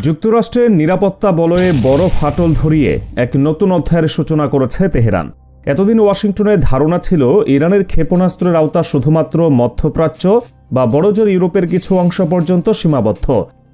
যুক্তরাষ্ট্রের নিরাপত্তা বলয়ে বড় ফাটল ধরিয়ে এক নতুন অধ্যায়ের সূচনা করেছে তেহরান। এতদিন ওয়াশিংটনের ধারণা ছিল ইরানের ক্ষেপণাস্ত্রের আওতা শুধুমাত্র মধ্যপ্রাচ্য বা বড়জোর ইউরোপের কিছু অংশ পর্যন্ত সীমাবদ্ধ,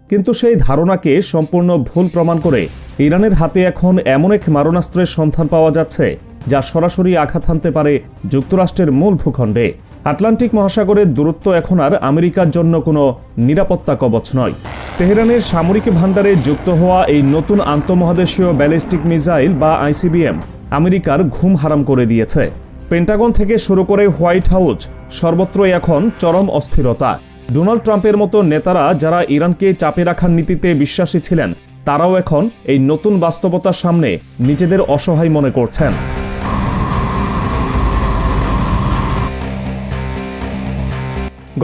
কিন্তু সেই ধারণাকে সম্পূর্ণ ভুল প্রমাণ করে ইরানের হাতে এখন এমন এক মারণাস্ত্রের সন্ধান পাওয়া যাচ্ছে যা সরাসরি আঘাত হানতে পারে যুক্তরাষ্ট্রের মূল ভূখণ্ডে। আটলান্টিক মহাসাগরের দূরত্ব এখন আর আমেরিকার জন্য কোনো নিরাপত্তা কবচ নয়। তেহরানের সামরিক ভান্ডারে যুক্ত হওয়া এই নতুন আন্তঃমহাদেশীয় ব্যালিস্টিক মিসাইল বা আইসিবিএম আমেরিকার ঘুম হারাম করে দিয়েছে। পেন্টাগন থেকে শুরু করে হোয়াইট হাউস সর্বত্রই এখন চরম অস্থিরতা। ডোনাল্ড ট্রাম্পের মতো নেতারা যারা ইরানকে চাপে রাখার নীতিতে বিশ্বাসী ছিলেন, তারাও এখন এই নতুন বাস্তবতার সামনে নিজেদের অসহায় মনে করছেন।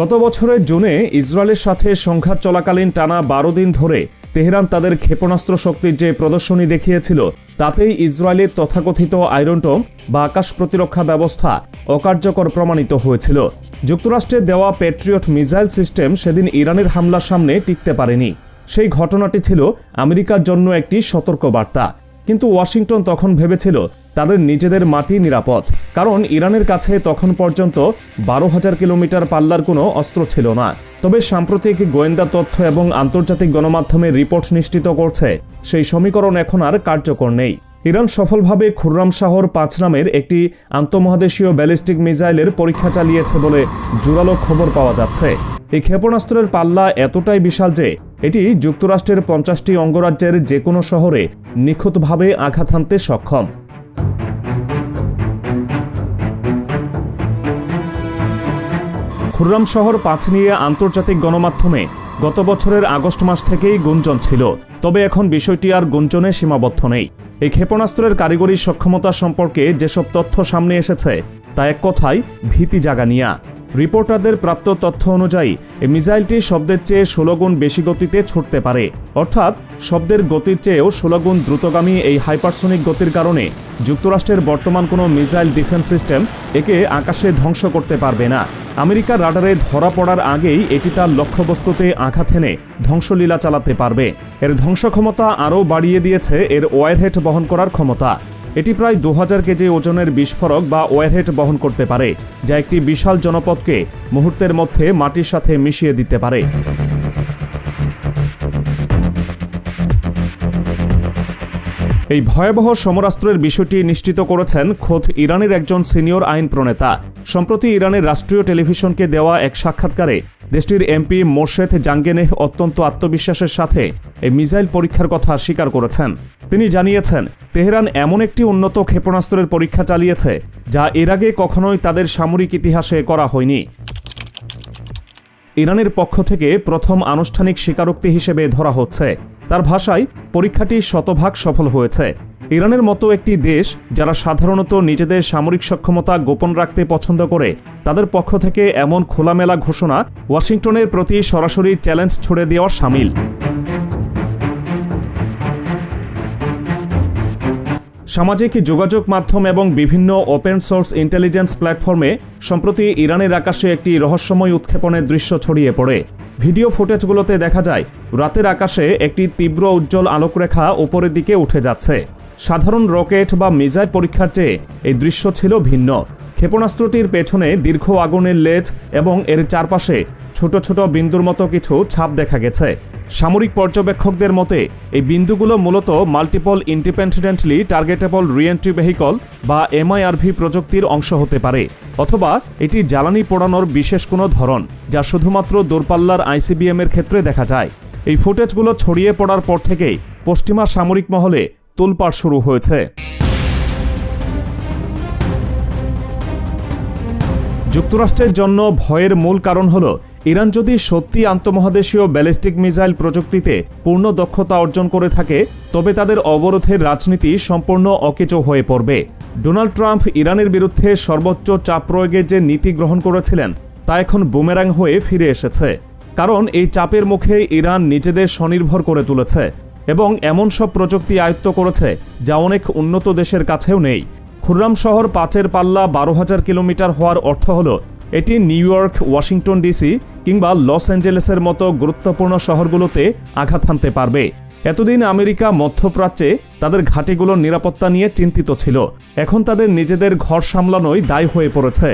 গত বছরের জুনে ইসরায়েলের সাথে সংঘাত চলাকালীন টানা 12 দিন ধরে তেহরান তাদের ক্ষেপণাস্ত্র শক্তির যে প্রদর্শনী দেখিয়েছিল, তাতেই ইসরায়েলের তথাকথিত আয়রন ডোম বা আকাশ প্রতিরক্ষা ব্যবস্থা অকার্যকর প্রমাণিত হয়েছিল। যুক্তরাষ্ট্রের দেওয়া প্যাট্রিয়ট মিসাইল সিস্টেম সেদিন ইরানের হামলার সামনে টিকতে পারেনি। সেই ঘটনাটি ছিল আমেরিকার জন্য একটি সতর্কবার্তা। কিন্তু ওয়াশিংটন তখন ভেবেছিল তাদের নিজেদের মাটি নিরাপদ, কারণ ইরানের কাছে তখন পর্যন্ত 12,000 কিলোমিটার পাল্লার কোনো অস্ত্র ছিল না। তবে সাম্প্রতিক গোয়েন্দা তথ্য এবং আন্তর্জাতিক গণমাধ্যমের রিপোর্ট নিশ্চিত করছে সেই সমীকরণ এখন আর কার্যকর নেই। ইরান সফলভাবে খুররাম শাহর 5 নামের একটি আন্তঃমহাদেশীয় ব্যালিস্টিক মিসাইলের পরীক্ষা চালিয়েছে বলে জোরালো খবর পাওয়া যাচ্ছে। এই ক্ষেপণাস্ত্রের পাল্লা এতটাই বিশাল যে এটি যুক্তরাষ্ট্রের 50টি অঙ্গরাজ্যের যে কোনো শহরে নিখুঁতভাবে আঘাত হানতে সক্ষম। খুররাম শহর 5 নিয়ে আন্তর্জাতিক গণমাধ্যমে গত বছরের আগস্ট মাস থেকেই গুঞ্জন ছিল, তবে এখন বিষয়টি আর গুঞ্জনে সীমাবদ্ধ নেই। এই ক্ষেপণাস্ত্রের কারিগরি সক্ষমতা সম্পর্কে যেসব তথ্য সামনে এসেছে তা এক কথায় ভীতি জাগানিয়া। রিপোর্টারদের প্রাপ্ত তথ্য অনুযায়ী এই মিসাইলটি শব্দের চেয়ে 16 গুণ বেশি গতিতে ছুটতে পারে, অর্থাৎ শব্দের গতির চেয়েও 16 গুণ দ্রুতগামী এই হাইপারসোনিক গতির কারণে যুক্তরাষ্ট্রের বর্তমান কোনো মিসাইল ডিফেন্স সিস্টেম একে আকাশে ধ্বংস করতে পারবে না। আমেরিকার রাডারে ধরা পড়ার আগেই এটি তার লক্ষ্যবস্তুতে আঘাত হেনে ধ্বংসলীলা চালাতে পারবে। এর ধ্বংস ক্ষমতা আরও বাড়িয়ে দিয়েছে এর ওয়ারহেড বহন করার ক্ষমতা। এটি প্রায় 2000 কেজি ওজনের বিস্ফোরক বা ওয়ারহেড বহন করতে পারে, যা একটি বিশাল জনপদকে মুহূর্তের মধ্যে মাটির সাথে মিশিয়ে দিতে পারে। এই ভয়াবহ সমরাস্ত্রের বিষয়টি নিশ্চিত করেছেন খোদ ইরানের একজন সিনিয়র আইন প্রণেতা। সম্প্রতি ইরানের রাষ্ট্রীয় টেলিভিশনকে দেওয়া এক সাক্ষাৎকারে দেশটির এমপি মোর্শেদ জাঙ্গেনেহ অত্যন্ত আত্মবিশ্বাসের সাথে এই মিসাইল পরীক্ষার কথা স্বীকার করেছেন। তিনি জানিয়েছেন, তেহরান এমন একটি উন্নত ক্ষেপণাস্ত্রের পরীক্ষা চালিয়েছে যা এর আগে কখনোই তাদের সামরিক ইতিহাসে করা হয়নি। ইরানের পক্ষ থেকে প্রথম আনুষ্ঠানিক স্বীকারোক্তি হিসেবে ধরা হচ্ছে। তার ভাষায় পরীক্ষাটি শতভাগ সফল হয়েছে। ইরানের মতো একটি দেশ যারা সাধারণত নিজেদের সামরিক সক্ষমতা গোপন রাখতে পছন্দ করে, তাদের পক্ষ থেকে এমন খোলামেলা ঘোষণা ওয়াশিংটনের প্রতি সরাসরি চ্যালেঞ্জ ছুড়ে দেওয়ার শামিল। সামাজিক যোগাযোগ মাধ্যম এবং বিভিন্ন ওপেন সোর্স ইন্টেলিজেন্স প্ল্যাটফর্মে সম্প্রতি ইরানের আকাশে একটি রহস্যময় উৎক্ষেপণের দৃশ্য ছড়িয়ে পড়ে। ভিডিও ফুটেজগুলোতে দেখা যায় রাতের আকাশে একটি তীব্র উজ্জ্বল আলোকরেখা উপরের দিকে উঠে যাচ্ছে। সাধারণ রকেট বা মিসাইল পরীক্ষার চেয়ে এই দৃশ্য ছিল ভিন্ন। ক্ষেপণাস্ত্রটির পেছনে দীর্ঘ আগুনের লেজ এবং এর চারপাশে ছোট ছোট বিন্দুর মতো কিছু ছাপ দেখা গেছে। সামরিক পর্যবেক্ষকদের মতে এই বিন্দুগুলো মূলত multiple independently targetable re-entry vehicle বা এমআইআরভি প্রযুক্তির অংশ হতে পারে, অথবা এটি জ্বালানি পোড়ানোর বিশেষ কোনো ধরন যা শুধুমাত্র দূরপাল্লার আইসিবিএম এর ক্ষেত্রে দেখা যায়। এই ফুটেজগুলো ছড়িয়ে পড়ার পর থেকেই পশ্চিমা সামরিক মহলে তোলপাড় শুরু হয়েছে। যুক্তরাষ্ট্রের জন্য ভয়ের মূল কারণ হল, ইরান যদি সত্যি আন্তঃমহাদেশীয় ব্যালিস্টিক মিসাইল প্রযুক্তিতে পূর্ণ দক্ষতা অর্জন করে থাকে, তবে তাদের অবরোধের রাজনীতি সম্পূর্ণ অকেজো হয়ে পড়বে। ডোনাল্ড ট্রাম্প ইরানের বিরুদ্ধে সর্বোচ্চ চাপ প্রয়োগের যে নীতি গ্রহণ করেছিলেন তা এখন বুমেরাং হয়ে ফিরে এসেছে, কারণ এই চাপের মুখে ইরান নিজেদের স্বনির্ভর করে তুলেছে এবং এমন সব প্রযুক্তি আয়ত্ত করেছে যা অনেক উন্নত দেশের কাছেও নেই। খুররাম শহর 5-এর পাল্লা 12,000 কিলোমিটার হওয়ার অর্থ হল এটি নিউ ইয়র্ক, ওয়াশিংটন ডিসি কিংবা লস অ্যাঞ্জেলেসের মতো গুরুত্বপূর্ণ শহরগুলোতে আঘাত হানতে পারবে। এতদিন আমেরিকা মধ্যপ্রাচ্যে তাদের ঘাঁটিগুলোর নিরাপত্তা নিয়ে চিন্তিত ছিল। এখন তাদের নিজেদের ঘর সামলানোই দায় হয়ে পড়েছে।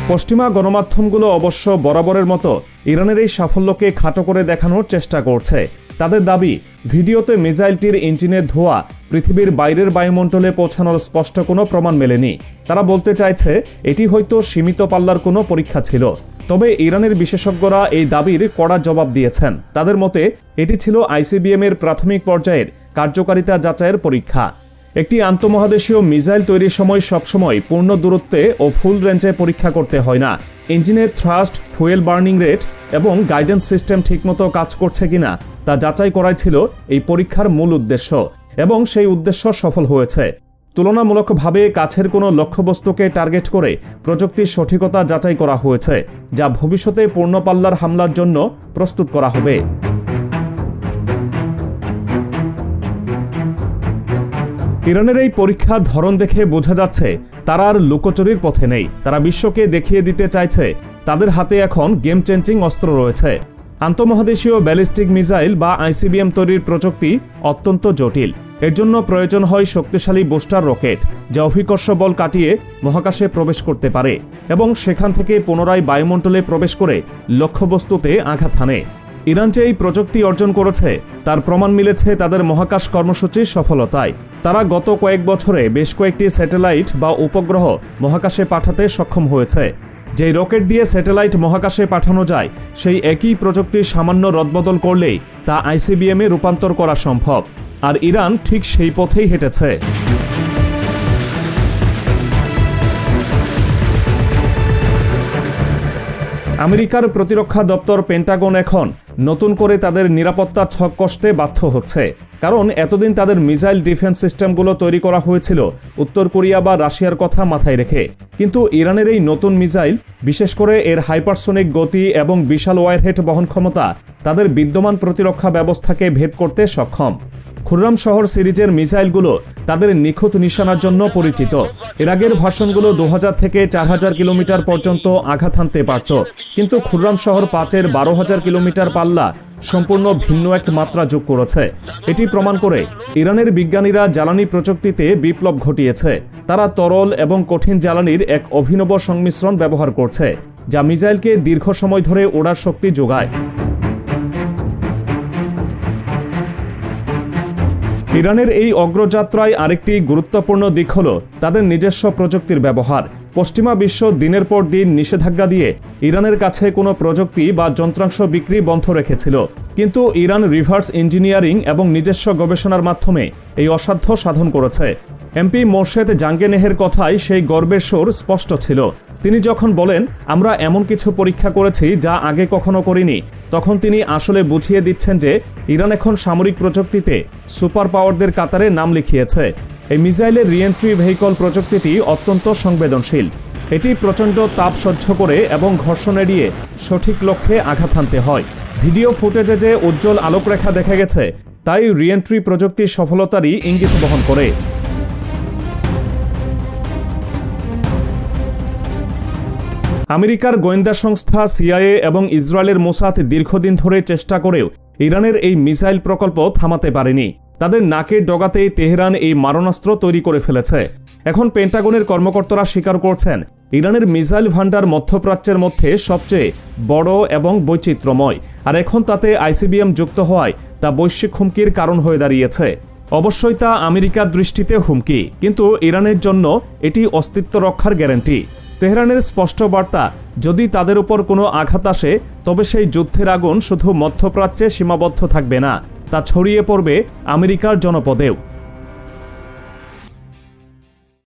পশ্চিমা গণমাধ্যমগুলো অবশ্য বরাবরের মতো ইরানের এই সাফল্যকে খাটো করে দেখানোর চেষ্টা করছে। তাদের দাবি, ভিডিওতে মিসাইলটির ইঞ্জিনের ধোঁয়া পৃথিবীর বাইরের বায়ুমণ্ডলে পৌঁছানোর স্পষ্ট কোনো প্রমাণ মেলেনি। তারা বলতে চাইছে এটি হয়তো সীমিত পাল্লার কোনো পরীক্ষা ছিল। তবে ইরানের বিশেষজ্ঞরা এই দাবির কড়া জবাব দিয়েছেন। তাদের মতে এটি ছিল আইসিবিএম-এর প্রাথমিক পর্যায়ের কার্যকারিতা যাচাইয়ের পরীক্ষা। একটি আন্তঃমহাদেশীয় মিসাইল তৈরির সময় সবসময় পূর্ণ দূরত্বে ও ফুল রেঞ্জে পরীক্ষা করতে হয় না। ইঞ্জিনের থ্রাস্ট, ফুয়েল বার্নিং রেট এবং গাইডেন্স সিস্টেম ঠিকমতো কাজ করছে কিনা তা যাচাই করাই ছিল এই পরীক্ষার মূল উদ্দেশ্য, এবং সেই উদ্দেশ্য সফল হয়েছে। তুলনামূলকভাবে কাছের কোনো লক্ষ্যবস্তুকে টার্গেট করে প্রযুক্তির সঠিকতা যাচাই করা হয়েছে, যা ভবিষ্যতে পূর্ণপাল্লার হামলার জন্য প্রস্তুত করা হবে। ইরানের এই পরীক্ষার ধরন দেখে বোঝা যাচ্ছে তারা আর লুকোচুরির পথে নেই। তারা বিশ্বকে দেখিয়ে দিতে চাইছে তাদের হাতে এখন গেম চেঞ্জিং অস্ত্র রয়েছে। আন্তঃমহাদেশীয় ব্যালিস্টিক মিসাইল বা আইসিবিএম তৈরির প্রযুক্তি অত্যন্ত জটিল। এর জন্য প্রয়োজন হয় শক্তিশালী বুস্টার রকেট, যা অভিকর্ষ বল কাটিয়ে মহাকাশে প্রবেশ করতে পারে এবং সেখান থেকে পুনরায় বায়ুমণ্ডলে প্রবেশ করে লক্ষ্যবস্তুতে আঘাত হানে। ইরান যে এই প্রযুক্তি অর্জন করেছে তার প্রমাণ মিলেছে তাদের মহাকাশ কর্মসূচির সফলতায়। তারা গত কয়েক বছরে বেশ কয়েকটি স্যাটেলাইট বা উপগ্রহ মহাকাশে পাঠাতে সক্ষম হয়েছে। যেই রকেট দিয়ে স্যাটেলাইট মহাকাশে পাঠানো যায়, সেই একই প্রযুক্তি সামান্য রদবদল করলেই তা আইসিবিএম-এ রূপান্তর করা সম্ভব। আর ইরান ঠিক সেই পথেই হেঁটেছে। আমেরিকার প্রতিরক্ষা দপ্তর পেন্টাগন এখন নতুন করে তাদের নিরাপত্তা ছক কষতে বাধ্য হচ্ছে। কারণ এতদিন তাদের মিসাইল ডিফেন্স সিস্টেমগুলো তৈরি করা হয়েছিল উত্তর কোরিয়া বা রাশিয়ার কথা মাথায় রেখে। কিন্তু ইরানের এই নতুন মিসাইল, বিশেষ করে এর হাইপারসোনিক গতি এবং বিশাল ওয়ারহেড বহন ক্ষমতা, তাদের বিদ্যমান প্রতিরক্ষা ব্যবস্থাকে ভেদ করতে সক্ষম। খুররাম শহর সিরিজের মিসাইলগুলো তাদের নিখুঁত নিশানার জন্য পরিচিত। এর আগের ভার্সনগুলো 2000 থেকে 4000 কিলোমিটার পর্যন্ত আঘাত হানতে পারত, কিন্তু খুররাম শহর 5-এর 12,000 কিলোমিটার পাল্লা সম্পূর্ণ ভিন্ন এক মাত্রা যোগ করেছে। এটি প্রমাণ করে ইরানের বিজ্ঞানীরা জ্বালানি প্রযুক্তিতে বিপ্লব ঘটিয়েছে। তারা তরল এবং কঠিন জ্বালানির এক অভিনব সংমিশ্রণ ব্যবহার করছে, যা মিসাইলকে দীর্ঘ সময় ধরে ওড়ার শক্তি যোগায়। ইরানের এই অগ্রযাত্রায় আরেকটি গুরুত্বপূর্ণ দিক হল তাদের নিজস্ব প্রযুক্তির ব্যবহার। পশ্চিমা বিশ্ব দিনের পর দিন নিষেধাজ্ঞা দিয়ে ইরানের কাছে কোনো প্রযুক্তি বা যন্ত্রাংশ বিক্রি বন্ধ রেখেছিল, কিন্তু ইরান রিভার্স ইঞ্জিনিয়ারিং এবং নিজস্ব গবেষণার মাধ্যমে এই অসাধ্য সাধন করেছে। এমপি মোর্শেদ জাঙ্গেনেহের কথায় সেই গর্বের সুর স্পষ্ট ছিল। তিনি যখন বলেন, আমরা এমন কিছু পরীক্ষা করেছি যা আগে কখনো করিনি, তখন তিনি আসলে বুঝিয়ে দিচ্ছেন যে ইরান এখন সামরিক প্রযুক্তিতে সুপার পাওয়ারদের কাতারে নাম লিখিয়েছে। এই মিসাইলের রিএন্ট্রি ভেহিকল প্রযুক্তিটি অত্যন্ত সংবেদনশীল। এটি প্রচণ্ড তাপ সহ্য করে এবং ঘর্ষণ এড়িয়ে সঠিক লক্ষ্যে আঘাত হানতে হয়। ভিডিও ফুটেজে যে উজ্জ্বল আলোকরেখা দেখা গেছে, তাই রিএন্ট্রি প্রযুক্তির সফলতারই ইঙ্গিত বহন করে। আমেরিকার গোয়েন্দা সংস্থা সিআইএ এবং ইসরায়েলের মোসাদ দীর্ঘদিন ধরে চেষ্টা করেও ইরানের এই মিসাইল প্রকল্প থামাতে পারেনি। তাদের নাকের ডগাতেই তেহরান এই মারণাস্ত্র তৈরি করে ফেলেছে। এখন পেন্টাগনের কর্মকর্তারা স্বীকার করছেন, ইরানের মিসাইল ভান্ডার মধ্যপ্রাচ্যের মধ্যে সবচেয়ে বড় এবং বৈচিত্র্যময়। আর এখন তাতে আইসিবিএম যুক্ত হওয়ায় তা বৈশ্বিক হুমকির কারণ হয়ে দাঁড়িয়েছে। অবশ্যই তা আমেরিকার দৃষ্টিতে হুমকি, কিন্তু ইরানের জন্য এটি অস্তিত্ব রক্ষার গ্যারান্টি। তেহরানের স্পষ্ট বার্তা, যদি তাদের উপর কোনো আঘাত আসে তবে সেই যুদ্ধের আগুন শুধু মধ্যপ্রাচ্যে সীমাবদ্ধ থাকবে না, তা ছড়িয়ে পড়বে আমেরিকার জনপদেও।